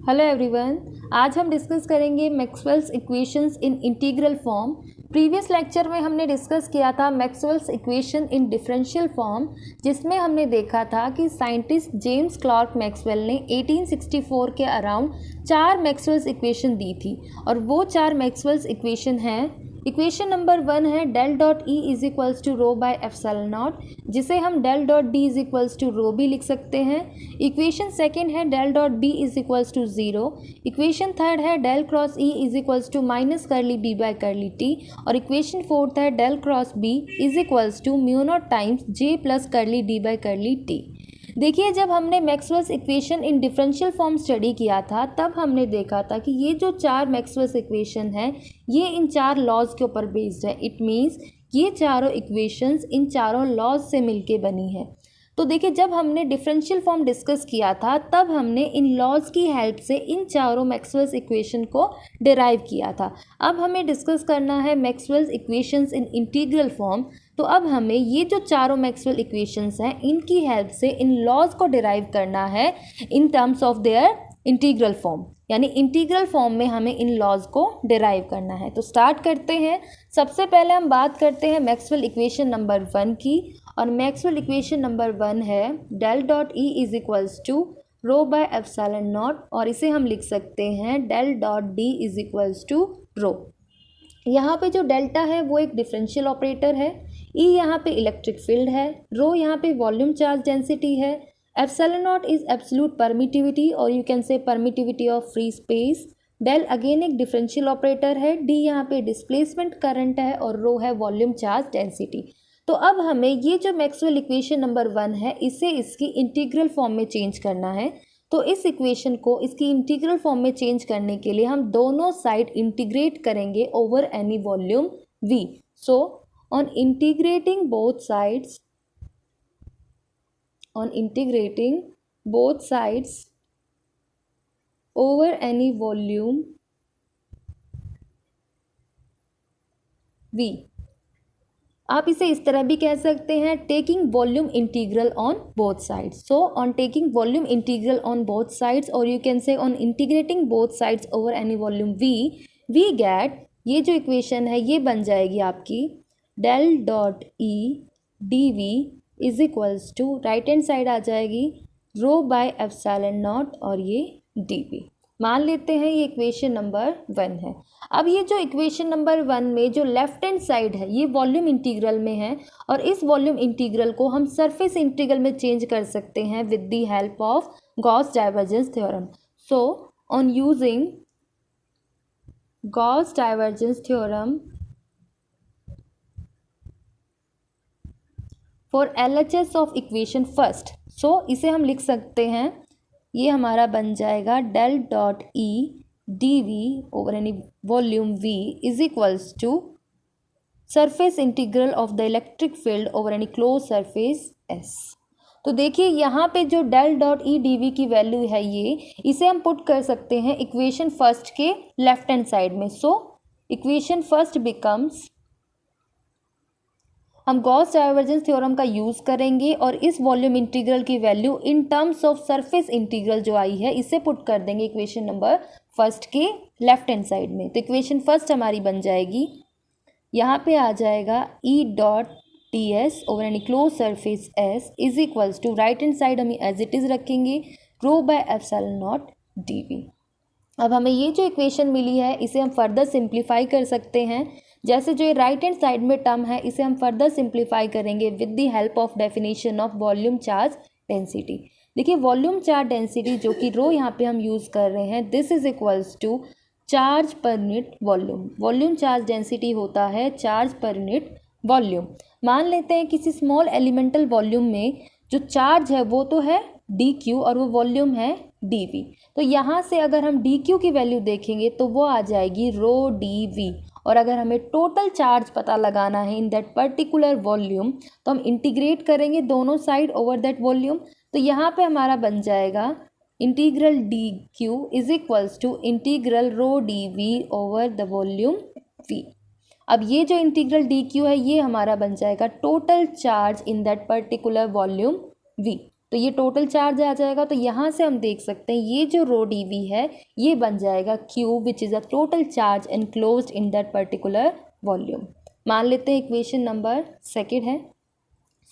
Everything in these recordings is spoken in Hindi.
हेलो एवरीवन, आज हम डिस्कस करेंगे मैक्सवेल्स इक्वेशंस इन इंटीग्रल फॉर्म। प्रीवियस लेक्चर में हमने डिस्कस किया था Maxwell's equation in differential form, जिसमें हमने देखा था कि साइंटिस्ट जेम्स क्लार्क मैक्सवेल ने 1864 के अराउंड 4 मैक्सवेल्स इक्वेशन दी थी। और वो 4 मैक्सवेल्स इक्वेशन हैं, इक्वेशन नंबर 1 है del dot E is equals to rho by epsilon naught, जिसे हम del dot D is equals to rho भी लिख सकते हैं। इक्वेशन सेकेंड है del dot B is equals to 0। Equation third है del cross E is equals to minus curly B by curly T. और इक्वेशन फोर्थ है del cross B is equals to mu naught times J plus करली डी बाय करली टी। देखिए, जब हमने Maxwell's equation in differential form study किया था तब हमने देखा था कि ये जो 4 मैक्सवेल्स इक्वेशन हैं ये इन 4 लॉज के ऊपर बेस्ड है। इट मीन्स ये चारों इक्वेशंस इन चारों लॉज से मिलके बनी है। तो देखिए, जब हमने डिफरेंशियल फॉर्म डिस्कस किया था तब हमने इन लॉज की हेल्प से इन चारों मैक्सवेल्स इक्वेशन को डिराइव किया था। अब हमें डिस्कस करना है मैक्सवेल्स इक्वेशंस इन इंटीग्रल फॉर्म। तो अब हमें ये जो चारों मैक्सवेल इक्वेशंस हैं इनकी हेल्प से इन लॉज को डिराइव करना है in terms of their integral form, यानी इंटीग्रल फॉर्म में हमें इन लॉज को डिराइव करना है। तो स्टार्ट करते हैं। सबसे पहले हम बात करते हैं मैक्सवेल इक्वेशन नंबर 1 की, और मैक्सवेल इक्वेशन नंबर 1 है del dot E is equals to rho by epsilon naught, और इसे हम लिख सकते हैं del dot D is equals to rho. यहाँ पे जो डेल्टा है वो एक डिफरेंशियल ऑपरेटर है, ई यहाँ पे इलेक्ट्रिक फील्ड है, रो यहाँ पे वॉल्यूम चार्ज डेंसिटी है, epsilon naught is absolute permittivity और you can say permittivity of free space, del again एक डिफरेंशियल ऑपरेटर है, डी यहाँ पे डिस्प्लेसमेंट करंट है और रो है वॉल्यूम चार्ज डेंसिटी। तो अब हमें ये जो मैक्सवेल इक्वेशन नंबर 1 है इसे इसकी इंटीग्रल फॉर्म में चेंज करना है। तो इस इक्वेशन को इसकी इंटीग्रल फॉर्म में चेंज करने के लिए हम दोनों साइड इंटीग्रेट करेंगे over any volume v। So on integrating both sides over any volume v, आप इसे इस तरह भी कह सकते हैं taking volume integral on both sides. So on taking volume integral on both sides, और you can say on integrating both sides over any volume we get, ये जो इक्वेशन है ये बन जाएगी आपकी del dot E D V is equals to, right hand side आ जाएगी रो बाय एप्सिलॉन नॉट और ये डी वी। मान लेते हैं ये इक्वेशन नंबर 1 है। अब ये जो इक्वेशन नंबर 1 में जो लेफ्ट हैंड साइड है ये वॉल्यूम इंटीग्रल में है, और इस वॉल्यूम इंटीग्रल को हम सरफेस इंटीग्रल में चेंज कर सकते हैं with the help of Gauss divergence theorem. So on using Gauss divergence theorem for LHS of equation first, so इसे हम लिख सकते हैं, ये हमारा बन जाएगा del dot E D V over any volume v is equals to surface integral of the electric field over any close surface s। तो देखिए यहाँ पे जो del dot E D V की वैल्यू है ये, इसे हम पुट कर सकते हैं इक्वेशन फर्स्ट के लेफ्ट हैंड साइड में। सो इक्वेशन फर्स्ट बिकम्स, हम गॉस डाइवर्जेंस थ्योरम का यूज़ करेंगे और इस वॉल्यूम इंटीग्रल की value in terms of surface integral जो आई है इसे पुट कर देंगे इक्वेशन नंबर फर्स्ट के लेफ्ट हैंड साइड में। तो इक्वेशन फर्स्ट हमारी बन जाएगी, यहाँ पे आ जाएगा E dot T S over any close surface S is equals to, right hand side हम एज इट इज़ रखेंगे rho by epsilon naught D V. अब हमें ये जो इक्वेशन मिली है इसे हम फर्दर सिंप्लीफाई कर सकते हैं। जैसे जो ये राइट हैंड साइड में टर्म है इसे हम फर्दर सिंप्लीफाई करेंगे with the help of definition of volume charge density. देखिए, वॉल्यूम चार्ज डेंसिटी जो कि रो यहाँ पे हम यूज़ कर रहे हैं, this is equals to charge per unit volume. Volume charge density होता है चार्ज पर यूनिट वॉल्यूम। मान लेते हैं किसी स्मॉल एलिमेंटल वॉल्यूम में जो चार्ज है वो तो है डी क्यू और वो वॉल्यूम है डी वी। तो यहाँ से अगर हम डी क्यू की वैल्यू देखेंगे तो वो आ जाएगी रो डी वी, और अगर हमें टोटल चार्ज पता लगाना है इन दैट पर्टिकुलर वॉल्यूम तो हम इंटीग्रेट करेंगे दोनों साइड ओवर दैट वॉल्यूम। तो यहाँ पे हमारा बन जाएगा integral D Q is equals to integral rho D V over the volume V. अब ये जो इंटीग्रल डी क्यू है ये हमारा बन जाएगा total charge in that particular volume we. तो ये टोटल चार्ज आ जाएगा। तो यहाँ से हम देख सकते हैं ये जो रो डी वी है ये बन जाएगा Q which is a total charge enclosed in that particular volume. मान लेते हैं इक्वेशन नंबर सेकेंड है।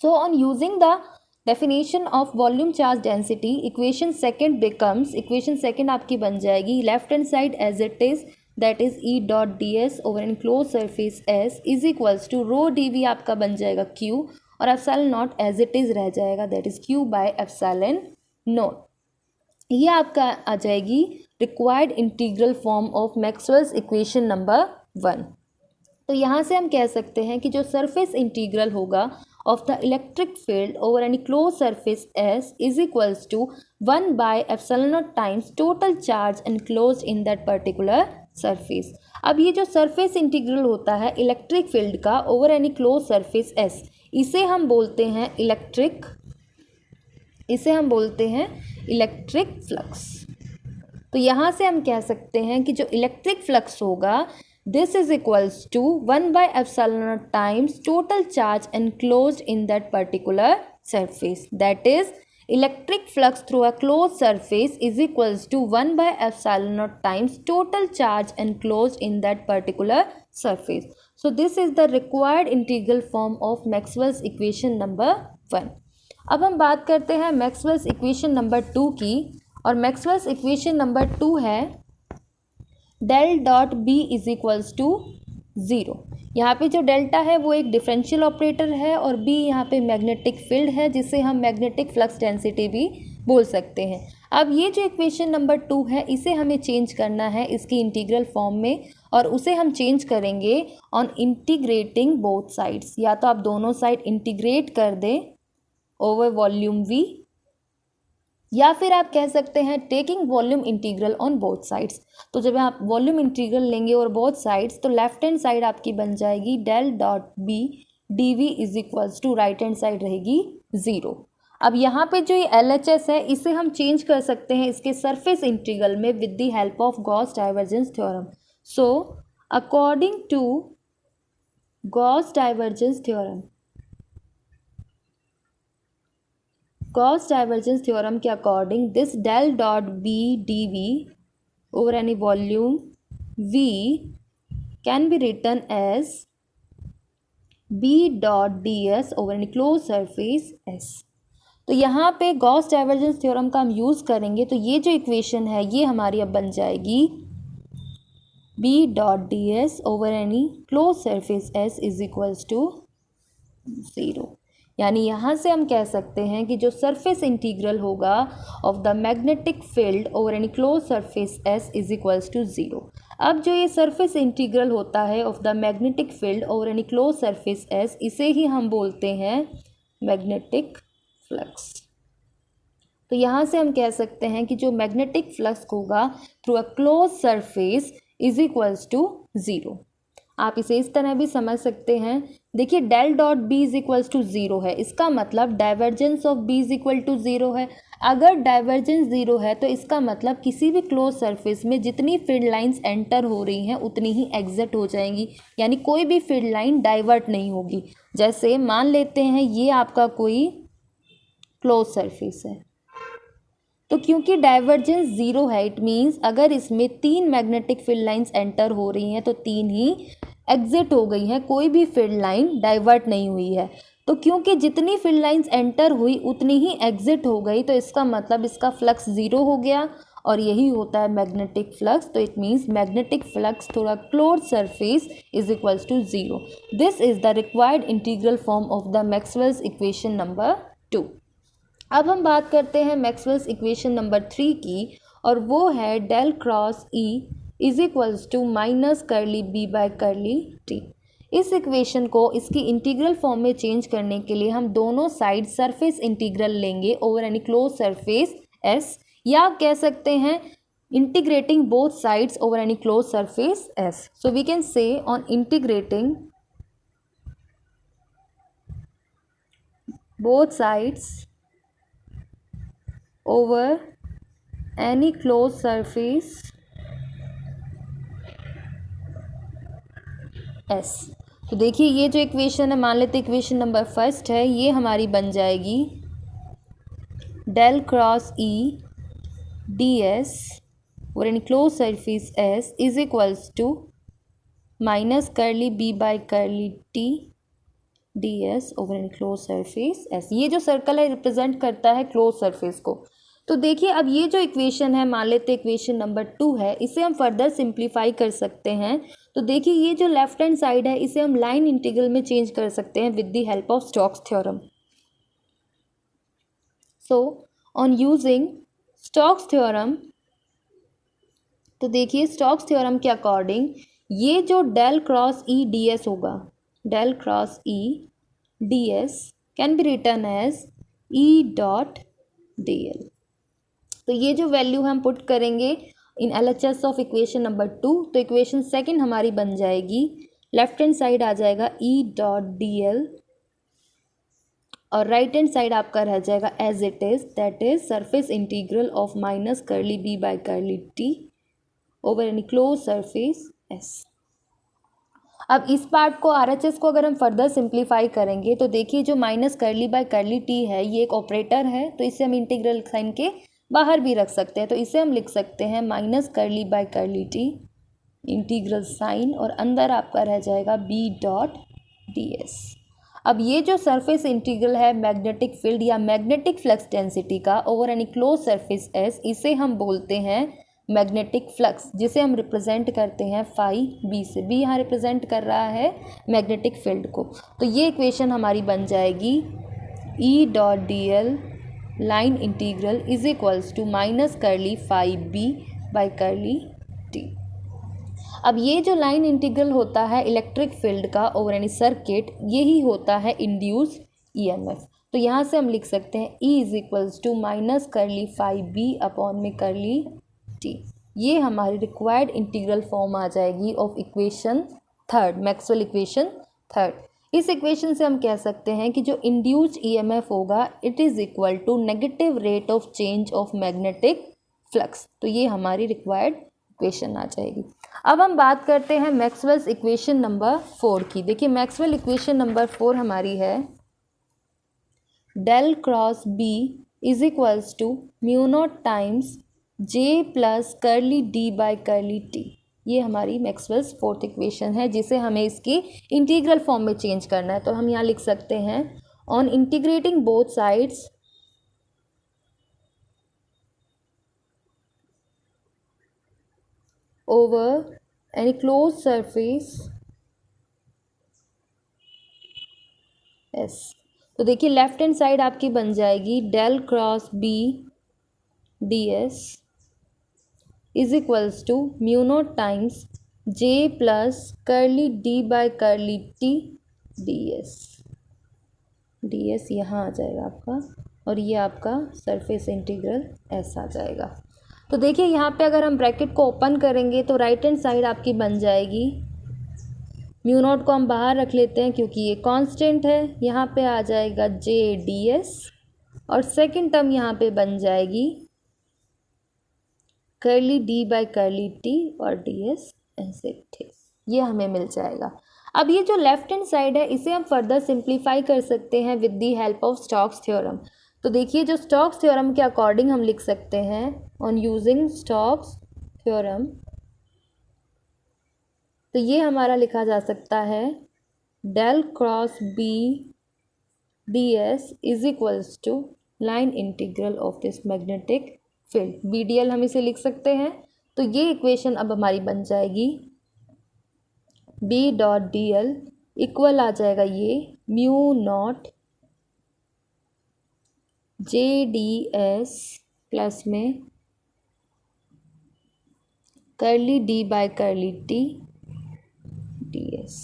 So on using the definition of volume charge density equation second becomes, equation second आपकी बन जाएगी left hand side as it is, that is E dot D S over enclose surface S is equals to rho D V आपका बन जाएगा क्यू और epsilon naught as it is रह जाएगा, that is Q by epsilon not. ये आपका आ जाएगी required integral form of Maxwell's equation number 1। तो यहाँ से हम कह सकते हैं कि जो सरफेस इंटीग्रल होगा of the electric field over any close surface S is equals to 1 by epsilon naught times total charge enclosed in that particular surface. अब ये जो सरफेस इंटीग्रल होता है इलेक्ट्रिक फील्ड का over any close surface S, इसे हम बोलते हैं इलेक्ट्रिक फ्लक्स। तो यहाँ से हम कह सकते हैं कि जो इलेक्ट्रिक फ्लक्स होगा this is equals to 1 by epsilon naught times total charge enclosed in that particular surface, that is electric flux through a closed surface is equals to 1 by epsilon naught times total charge enclosed in that particular surface. So this is the required integral form of Maxwell's equation number 1. अब हम बात करते हैं Maxwell's equation number 2 की, और Maxwell's equation number 2 है del dot B is equals to 0। यहाँ पे जो डेल्टा है वो एक डिफरेंशियल ऑपरेटर है और बी यहाँ पे मैग्नेटिक फील्ड है जिसे हम मैग्नेटिक फ्लक्स डेंसिटी भी बोल सकते हैं। अब ये जो इक्वेशन नंबर 2 है इसे हमें चेंज करना है इसकी इंटीग्रल फॉर्म में, और उसे हम चेंज करेंगे ऑन इंटीग्रेटिंग बोथ साइड्स। या तो आप दोनों साइड इंटीग्रेट कर दें ओवर वॉल्यूम वी, या फिर आप कह सकते हैं taking volume integral on both sides. तो जब आप वॉल्यूम इंटीग्रल लेंगे और बोथ साइड्स तो लेफ्ट हैंड साइड आपकी बन जाएगी del dot B D V is equals to right hand side रहेगी 0। अब यहाँ पे जो ये LHS है इसे हम चेंज कर सकते हैं इसके सरफेस इंटीग्रल में with the help of Gauss divergence theorem. So according to Gauss divergence theorem के according this del dot B D V over any volume V can be written as B dot D S over any close surface S. तो यहाँ पे गॉस डाइवर्जेंस थ्योरम का हम यूज़ करेंगे तो ये जो इक्वेशन है ये हमारी अब बन जाएगी B dot D S over any close surface S is equals to 0। यानी यहाँ से हम कह सकते हैं कि जो सरफेस इंटीग्रल होगा of the magnetic field over any close surface S is equals to 0। अब जो ये सरफेस इंटीग्रल होता है of the magnetic field over any close surface S इसे ही हम बोलते हैं मैग्नेटिक फ्लक्स। तो यहाँ से हम कह सकते हैं कि जो मैग्नेटिक फ्लक्स होगा through a close surface is equals to 0। आप इसे इस तरह भी समझ सकते हैं, देखिए del dot B is equals to 0 है, इसका मतलब divergence of B is equal to 0 है। अगर डाइवर्जेंस 0 है तो इसका मतलब किसी भी क्लोज सरफेस में जितनी फील्ड लाइंस एंटर हो रही हैं उतनी ही एग्जिट हो जाएंगी, यानी कोई भी फील्ड लाइन डाइवर्ट नहीं होगी। जैसे मान लेते हैं ये आपका कोई क्लोज सरफेस है, तो क्योंकि डाइवर्जेंस 0 है इट मीन्स अगर इसमें 3 मैग्नेटिक फील्ड लाइंस एंटर हो रही हैं तो 3 ही एग्जिट हो गई हैं, कोई भी फील्ड लाइन डाइवर्ट नहीं हुई है। तो क्योंकि जितनी फील्ड लाइंस एंटर हुई उतनी ही एग्जिट हो गई तो इसका मतलब इसका फ्लक्स 0 हो गया, और यही होता है मैग्नेटिक फ्लक्स। तो it means magnetic flux through close surface is equals to 0। This is the required integral form of the Maxwell's equation number 2। अब हम बात करते हैं मैक्सवेल्स इक्वेशन नंबर 3 की, और वो है del cross E is equals to minus curly B by curly T. इस इक्वेशन को इसकी इंटीग्रल फॉर्म में चेंज करने के लिए हम दोनों साइड सरफेस इंटीग्रल लेंगे over any close surface S, या आप कह सकते हैं integrating both sides over any close surface S. So we can say on integrating both sides over any closed surface S। तो देखिए ये जो इक्वेशन है, मान लेते इक्वेशन नंबर 1 है, ये हमारी बन जाएगी del cross E ds over an enclosed surface S is equals to minus curly b by curly t ds over an enclosed surface S। ये जो सर्कल है रिप्रेजेंट करता है क्लोज सरफेस को। तो देखिए अब ये जो इक्वेशन है, मान लेते इक्वेशन नंबर 2 है, इसे हम फर्दर सिंप्लीफाई कर सकते हैं। तो देखिए ये जो लेफ्ट हैंड साइड है इसे हम लाइन इंटीग्रल में चेंज कर सकते हैं with the help of Stokes theorem. So on using Stokes theorem, तो देखिए स्टोक्स थ्योरम के अकॉर्डिंग ये जो del cross E D S होगा, del cross E D S can be return as E dot D L. तो ये जो वैल्यू हम पुट करेंगे in LHS of equation number 2, तो इक्वेशन सेकंड हमारी बन जाएगी, लेफ्ट हैंड साइड आ जाएगा E डॉट डी एल और राइट हैंड साइड आपका रह जाएगा as it is, that is surface integral of minus curly B by curly T over any close surface S. अब इस पार्ट को RHS को अगर हम फर्दर सिंप्लीफाई करेंगे तो देखिए जो minus curly by curly T है ये एक ऑपरेटर है, तो इसे हम इंटीग्रल साइन के बाहर भी रख सकते हैं। तो इसे हम लिख सकते हैं minus curly by curly T integral sign और अंदर आपका रह जाएगा बी डॉट डी एस। अब ये जो सरफेस इंटीग्रल है मैग्नेटिक फील्ड या मैग्नेटिक फ्लक्स डेंसिटी का over any close surface S, इसे हम बोलते हैं मैग्नेटिक फ्लक्स, जिसे हम रिप्रेजेंट करते हैं फाई बी से। बी यहाँ रिप्रेजेंट कर रहा है मैग्नेटिक फील्ड को। तो ये इक्वेशन हमारी बन जाएगी E dot D L line integral is equals to minus curly phi B by curly T. अब ये जो लाइन इंटीग्रल होता है इलेक्ट्रिक फील्ड का ओवर एनी सर्किट, यही होता है इंड्यूस ईएमएफ। तो यहाँ से हम लिख सकते हैं E is equals to minus curly phi B upon में कर्ली टी। ये हमारी रिक्वायर्ड इंटीग्रल फॉर्म आ जाएगी of equation third, Maxwell equation third. इस इक्वेशन से हम कह सकते हैं कि जो इंड्यूस्ड ईएमएफ होगा it is equal to negative rate of change of magnetic flux. तो ये हमारी रिक्वायर्ड इक्वेशन आ जाएगी। अब हम बात करते हैं मैक्सवेल्स इक्वेशन नंबर 4 की। देखिए मैक्सवेल इक्वेशन नंबर 4 हमारी है del cross B is equals to mu naught times J plus curly D by curly T. ये हमारी मैक्सवेल्स फोर्थ इक्वेशन है जिसे हमें इसकी इंटीग्रल फॉर्म में चेंज करना है। तो हम यहाँ लिख सकते हैं on integrating both sides over any close surface S. तो देखिए लेफ्ट हैंड साइड आपकी बन जाएगी del cross B D S is equals to mu naught times J plus curly D by curly T D S यहाँ आ जाएगा आपका और ये आपका सरफेस इंटीग्रल एस आ जाएगा। तो देखिए यहाँ पे अगर हम ब्रैकेट को ओपन करेंगे तो राइट हैंड साइड आपकी बन जाएगी, म्यू नॉट को हम बाहर रख लेते हैं क्योंकि ये कांस्टेंट है, यहाँ पे आ जाएगा जे डी एस और सेकेंड टर्म यहाँ पे बन जाएगी curly D by curly T और डी एस ऐसे थे, ये हमें मिल जाएगा। अब ये जो लेफ्ट हैंड साइड है इसे हम फर्दर सिंप्लीफाई कर सकते हैं with the help of Stokes theorem. तो देखिए जो स्टोक्स थ्योरम के अकॉर्डिंग हम लिख सकते हैं ऑन यूजिंग स्टोक्स थ्योरम, तो ये हमारा लिखा जा सकता है del cross B D S is equals to line integral of this magnetic field, B D L हम इसे लिख सकते हैं। तो ये इक्वेशन अब हमारी बन जाएगी B dot D L equal आ जाएगा ये mu naught J D S plus में curly D by curly T D S.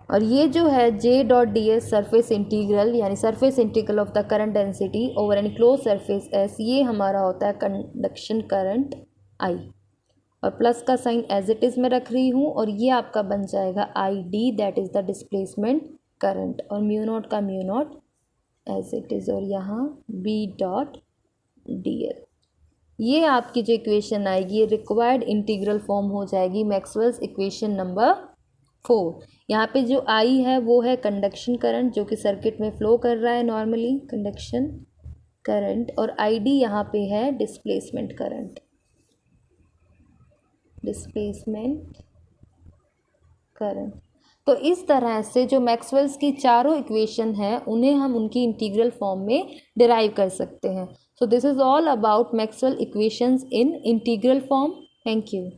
और ये जो है J dot D S surface integral यानी surface integral of the current density over any close surface S, ये हमारा होता है कंडक्शन करंट आई और प्लस का साइन एज इट इज़ में रख रही हूँ और ये आपका बन जाएगा I D that is the displacement current और म्यू नॉट का mu naught as it is और यहाँ बी डॉट डी एल। ये आपकी जो इक्वेशन आएगी ये रिक्वायर्ड इंटीग्रल फॉर्म हो जाएगी मैक्सवेल्स इक्वेशन नंबर 4। यहाँ पे जो आई है वो है कंडक्शन करंट जो कि सर्किट में फ्लो कर रहा है नॉर्मली कंडक्शन करंट और ID यहाँ पे है डिस्प्लेसमेंट करंट, डिस्प्लेसमेंट करंट। तो इस तरह से जो मैक्सवेल्स की चारों इक्वेशन हैं उन्हें हम उनकी इंटीग्रल फॉर्म में डिराइव कर सकते हैं। So this is all about Maxwell equations in integral form. Thank you.